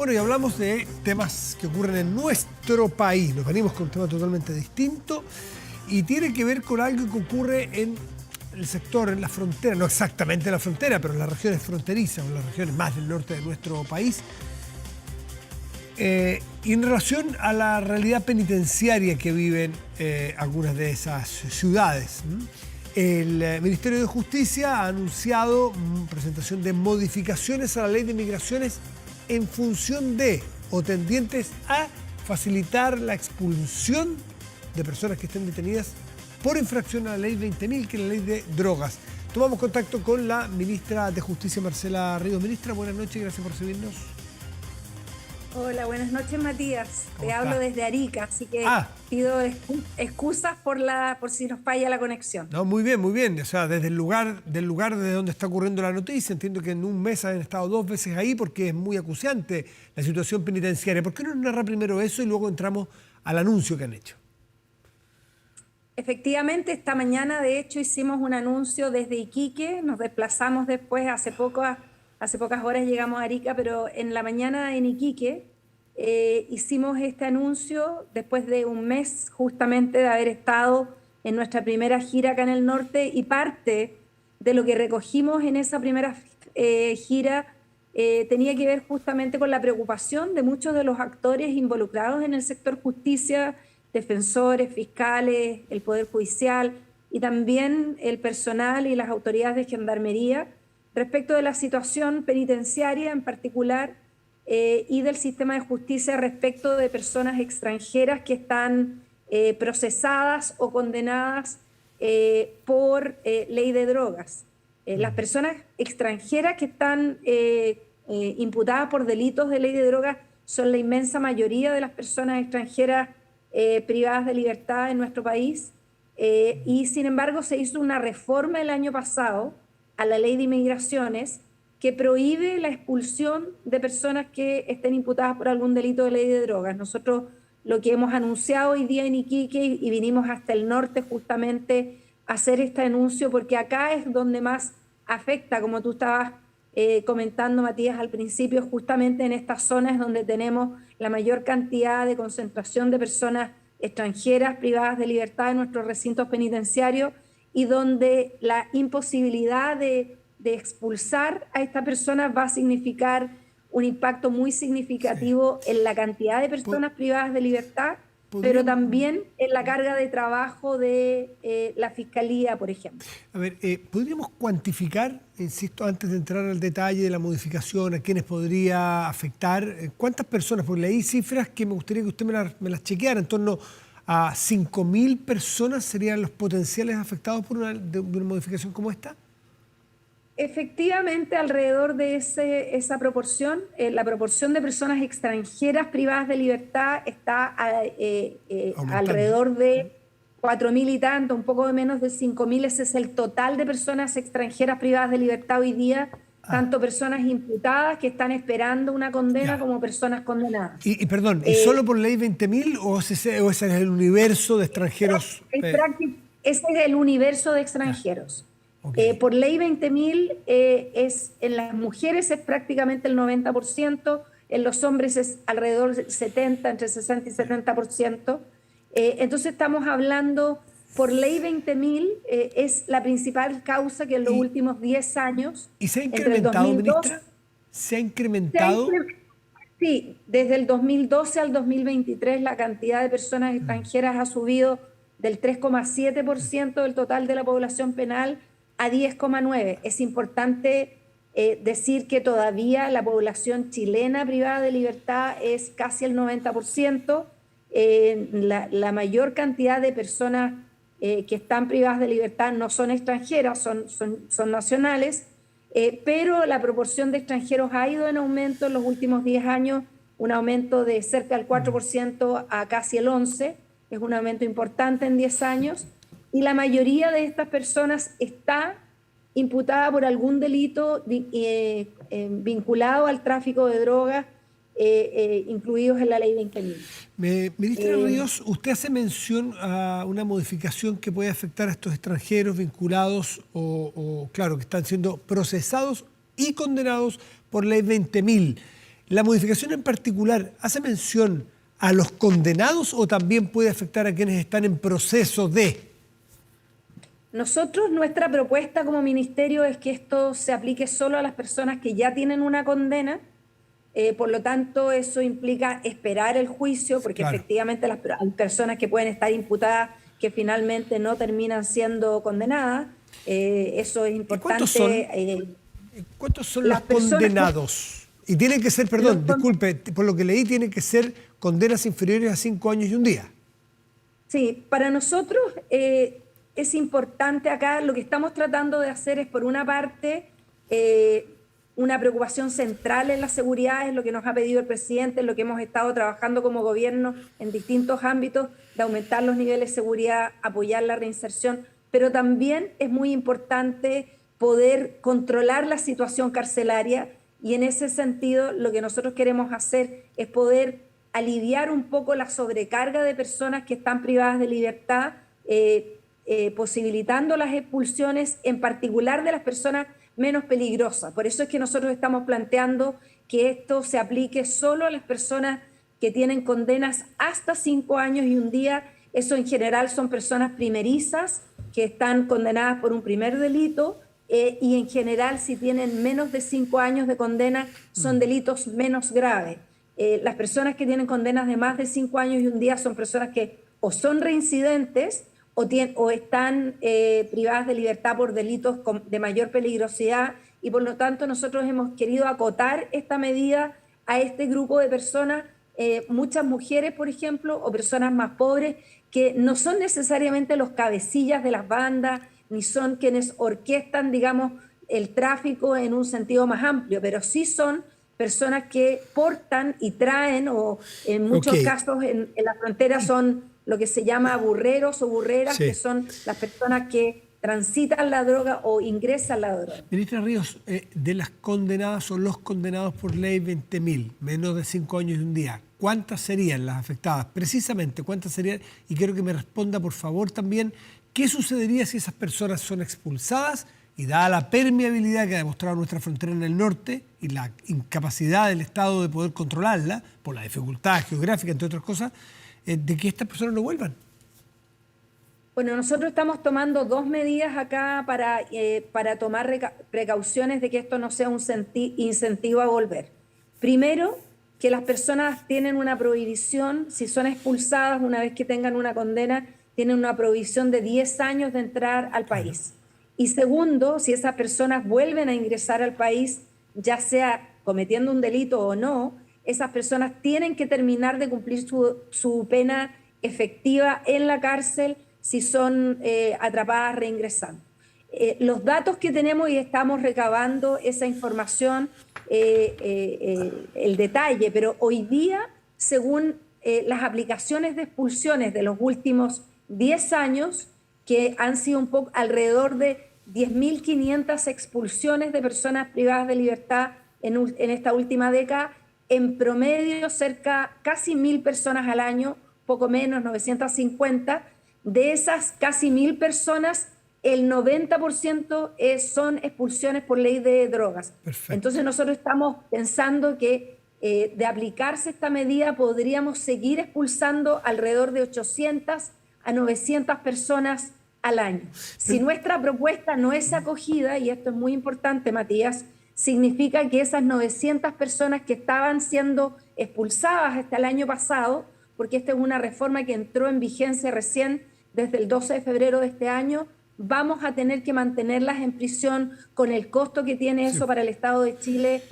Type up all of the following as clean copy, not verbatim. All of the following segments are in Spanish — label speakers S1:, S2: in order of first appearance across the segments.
S1: Bueno, y hablamos de temas que ocurren en nuestro país. Nos venimos con un tema totalmente distinto y tiene que ver con algo que ocurre en el sector, en la frontera, no exactamente en la frontera, pero en las regiones fronterizas, o en las regiones más del norte de nuestro país. Y en relación a la realidad penitenciaria que viven algunas de esas ciudades. El Ministerio de Justicia ha anunciado presentación de modificaciones a la Ley de Migraciones en función de o tendientes a facilitar la expulsión de personas que estén detenidas por infracción a la Ley 20.000, que es la Ley de Drogas. Tomamos contacto con la Ministra de Justicia, Marcela Ríos. Ministra, buenas noches y gracias por recibirnos.
S2: Hola, buenas noches, Matías. Te hablo desde Arica, así que pido excusas por si nos falla la conexión.
S1: No, muy bien, muy bien. O sea, desde el lugar desde donde está ocurriendo la noticia, entiendo que en un mes han estado 2 veces ahí porque es muy acuciante la situación penitenciaria. ¿Por qué no nos narra primero eso y luego entramos al anuncio que han hecho?
S2: Efectivamente, esta mañana, de hecho, hicimos un anuncio desde Iquique, nos desplazamos después, hace pocas horas llegamos a Arica, pero en la mañana en Iquique hicimos este anuncio después de un mes justamente de haber estado en nuestra primera gira acá en el norte, y parte de lo que recogimos en esa primera gira tenía que ver justamente con la preocupación de muchos de los actores involucrados en el sector justicia, defensores, fiscales, el Poder Judicial y también el personal y las autoridades de gendarmería respecto de la situación penitenciaria en particular y del sistema de justicia respecto de personas extranjeras que están procesadas o condenadas por ley de drogas. Las personas extranjeras que están imputadas por delitos de ley de drogas son la inmensa mayoría de las personas extranjeras privadas de libertad en nuestro país, y sin embargo se hizo una reforma el año pasado a la Ley de Migraciones que prohíbe la expulsión de personas que estén imputadas por algún delito de ley de drogas. Nosotros lo que hemos anunciado hoy día en Iquique, y vinimos hasta el norte justamente a hacer este anuncio, porque acá es donde más afecta, como tú estabas comentando, Matías, al principio, justamente en estas zonas donde tenemos la mayor cantidad de concentración de personas extranjeras privadas de libertad en nuestros recintos penitenciarios, y donde la imposibilidad de expulsar a estas personas va a significar un impacto muy significativo en la cantidad de personas privadas de libertad, pero también en la carga de trabajo de la Fiscalía, por ejemplo.
S1: A ver, ¿podríamos cuantificar, insisto, antes de entrar al detalle de la modificación, a quiénes podría afectar? ¿Cuántas personas? Porque leí cifras que me gustaría que usted me las chequeara. En torno a 5.000 personas serían los potenciales afectados por una modificación como esta.
S2: Efectivamente, alrededor de esa proporción, la proporción de personas extranjeras privadas de libertad está alrededor de 4.000 y tanto, un poco menos de 5.000. Ese es el total de personas extranjeras privadas de libertad hoy día, tanto personas imputadas que están esperando una condena como personas condenadas.
S1: Y perdón, ¿y solo por ley 20.000 o ese es el universo de extranjeros?
S2: Ese es el universo de extranjeros. Okay. Por ley 20.000 en las mujeres es prácticamente el 90%, en los hombres es alrededor del 70%, entre 60 y 70%. Entonces estamos hablando, por ley 20.000 es la principal causa que en los últimos 10 años...
S1: ¿Y se ha incrementado, ministra? ¿Se ha incrementado?
S2: Sí, desde el 2012 al 2023 la cantidad de personas extranjeras ha subido del 3,7% del total de la población penal a 10,9%. Es importante decir que todavía la población chilena privada de libertad es casi el 90%. La mayor cantidad de personas que están privadas de libertad no son extranjeras, son nacionales, pero la proporción de extranjeros ha ido en aumento en los últimos 10 años, un aumento de cerca del 4% a casi el 11%, es un aumento importante en 10 años. Y la mayoría de estas personas está imputada por algún delito vinculado al tráfico de drogas, incluidos en la ley 20.000.
S1: Ministra Ríos, usted hace mención a una modificación que puede afectar a estos extranjeros vinculados claro, que están siendo procesados y condenados por ley 20.000. ¿La modificación en particular hace mención a los condenados o también puede afectar a quienes están en proceso de?
S2: Nosotros, nuestra propuesta como ministerio es que esto se aplique solo a las personas que ya tienen una condena. Por lo tanto, eso implica esperar el juicio, porque
S1: Claro.
S2: efectivamente hay personas que pueden estar imputadas que finalmente no terminan siendo condenadas. Eso es
S1: ¿Y cuántos son?
S2: importante.
S1: ¿Cuántos son los
S2: Las personas
S1: condenados? Y tienen que ser, perdón, disculpe, por lo que leí, tienen que ser condenas inferiores a 5 años y un día.
S2: Sí, para nosotros es importante acá, lo que estamos tratando de hacer es, por una parte, una preocupación central en la seguridad, es lo que nos ha pedido el presidente, es lo que hemos estado trabajando como gobierno en distintos ámbitos, de aumentar los niveles de seguridad, apoyar la reinserción, pero también es muy importante poder controlar la situación carcelaria, y en ese sentido lo que nosotros queremos hacer es poder aliviar un poco la sobrecarga de personas que están privadas de libertad, posibilitando las expulsiones, en particular de las personas menos peligrosas. Por eso es que nosotros estamos planteando que esto se aplique solo a las personas que tienen condenas hasta 5 años y un día. Eso en general son personas primerizas que están condenadas por un primer delito, y en general, si tienen menos de 5 años de condena, son delitos menos graves. Las personas que tienen condenas de más de 5 años y un día son personas que o son reincidentes o están privadas de libertad por delitos de mayor peligrosidad, y por lo tanto nosotros hemos querido acotar esta medida a este grupo de personas, muchas mujeres, por ejemplo, o personas más pobres, que no son necesariamente los cabecillas de las bandas, ni son quienes orquestan, digamos, el tráfico en un sentido más amplio, pero sí son personas que portan y traen, o en muchos casos en la frontera son lo que se llama burreros o burreras, que son las personas que transitan la droga o ingresan la droga.
S1: Ministra Ríos, de las condenadas o los condenados por ley 20.000, menos de 5 años y un día, ¿cuántas serían las afectadas? Precisamente, ¿cuántas serían? Y quiero que me responda, por favor, también, ¿qué sucedería si esas personas son expulsadas? Y dada la permeabilidad que ha demostrado nuestra frontera en el norte y la incapacidad del Estado de poder controlarla, por la dificultad geográfica, entre otras cosas, de que estas personas no vuelvan.
S2: Bueno, nosotros estamos tomando 2 medidas acá para tomar precauciones de que esto no sea un incentivo a volver. Primero, que las personas tienen una prohibición, si son expulsadas una vez que tengan una condena, tienen una prohibición de 10 años de entrar al país. Y segundo, si esas personas vuelven a ingresar al país, ya sea cometiendo un delito o no, esas personas tienen que terminar de cumplir su pena efectiva en la cárcel si son atrapadas reingresando. Los datos que tenemos, y estamos recabando esa información, el detalle, pero hoy día, según las aplicaciones de expulsiones de los últimos 10 años, que han sido un poco alrededor de 10.500 expulsiones de personas privadas de libertad en esta última década, en promedio casi 1.000 personas al año, poco menos, 950. De esas casi 1.000 personas, el 90% son expulsiones por ley de drogas.
S1: Perfecto.
S2: Entonces nosotros estamos pensando que de aplicarse esta medida podríamos seguir expulsando alrededor de 800 a 900 personas al año. Si nuestra propuesta no es acogida, y esto es muy importante, Matías, significa que esas 900 personas que estaban siendo expulsadas hasta el año pasado, porque esta es una reforma que entró en vigencia recién desde el 12 de febrero de este año, vamos a tener que mantenerlas en prisión con el costo que tiene eso para el Estado de Chile,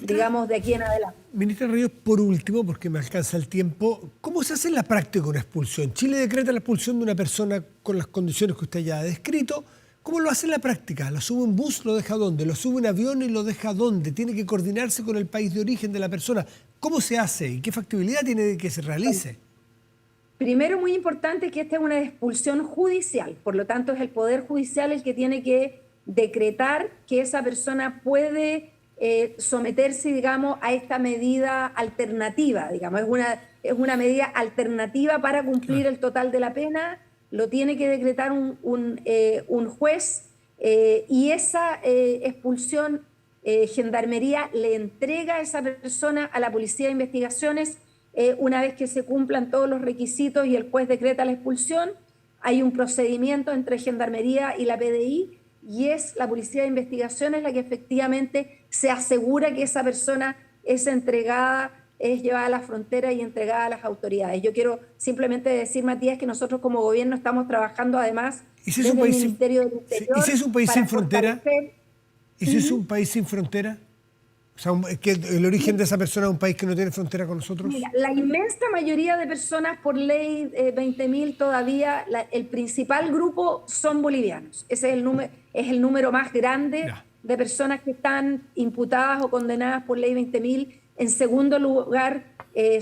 S2: digamos, de aquí en adelante.
S1: Ministra Ríos, por último, porque me alcanza el tiempo, ¿cómo se hace en la práctica una expulsión? Chile decreta la expulsión de una persona con las condiciones que usted ya ha descrito. ¿Cómo lo hace en la práctica? ¿Lo sube en bus? ¿Lo deja dónde? ¿Lo sube en avión y lo deja dónde? ¿Tiene que coordinarse con el país de origen de la persona? ¿Cómo se hace y qué factibilidad tiene de que se realice?
S2: Primero, muy importante que esta es una expulsión judicial, por lo tanto es el Poder Judicial el que tiene que decretar que esa persona puede someterse, digamos, a esta medida alternativa, digamos, es una medida alternativa para cumplir el total de la pena, lo tiene que decretar un juez, y esa expulsión Gendarmería le entrega a esa persona a la Policía de Investigaciones una vez que se cumplan todos los requisitos y el juez decreta la expulsión. Hay un procedimiento entre Gendarmería y la PDI y es la Policía de Investigaciones la que efectivamente se asegura que esa persona es entregada, es llevada a la frontera y entregada a las autoridades. Yo quiero simplemente decir, Matías, que nosotros como gobierno estamos trabajando además desde el Ministerio del Interior.
S1: ¿Y si es un país sin frontera? ¿Y si es un
S2: Ujú.
S1: país sin frontera? O sea, que el origen de esa persona es un país que no tiene frontera con nosotros.
S2: Mira, la inmensa mayoría de personas por ley 20.000 todavía, el principal grupo son bolivianos. Ese es el número más grande
S1: Ya.
S2: de personas que están imputadas o condenadas por ley 20.000. En segundo lugar,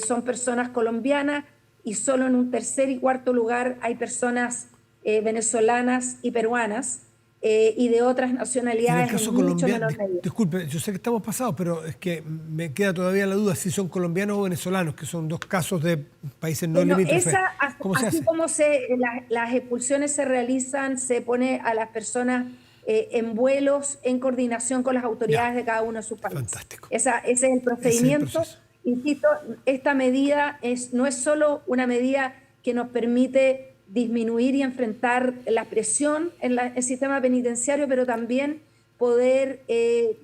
S2: son personas colombianas y solo en un tercer y cuarto lugar hay personas venezolanas y peruanas. Y de otras
S1: Y en el
S2: nacionalidades
S1: caso
S2: en mucho
S1: colombiano,
S2: menor medida.
S1: disculpe, yo sé que estamos pasados, pero es que me queda todavía la duda si son colombianos o venezolanos, que son dos casos de países no
S2: Bueno,
S1: limítrofes. ¿Cómo se
S2: así
S1: hace?
S2: como las expulsiones se realizan, se pone a las personas en vuelos en coordinación con las autoridades
S1: Ya.
S2: de cada uno de sus países.
S1: Fantástico.
S2: Ese es el procedimiento.
S1: proceso.
S2: Insisto, esta medida no es solo una medida que nos permite disminuir y enfrentar la presión en el sistema penitenciario, pero también poder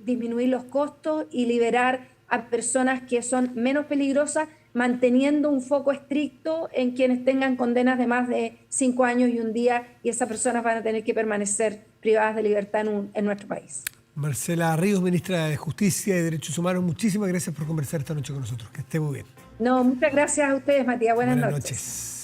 S2: disminuir los costos y liberar a personas que son menos peligrosas, manteniendo un foco estricto en quienes tengan condenas de más de 5 años y un día, y esas personas van a tener que permanecer privadas de libertad en nuestro país.
S1: Marcela Ríos, ministra de Justicia y Derechos Humanos, muchísimas gracias por conversar esta noche con nosotros. Que esté muy bien.
S2: No, muchas gracias a ustedes, Matías. Buenas noches.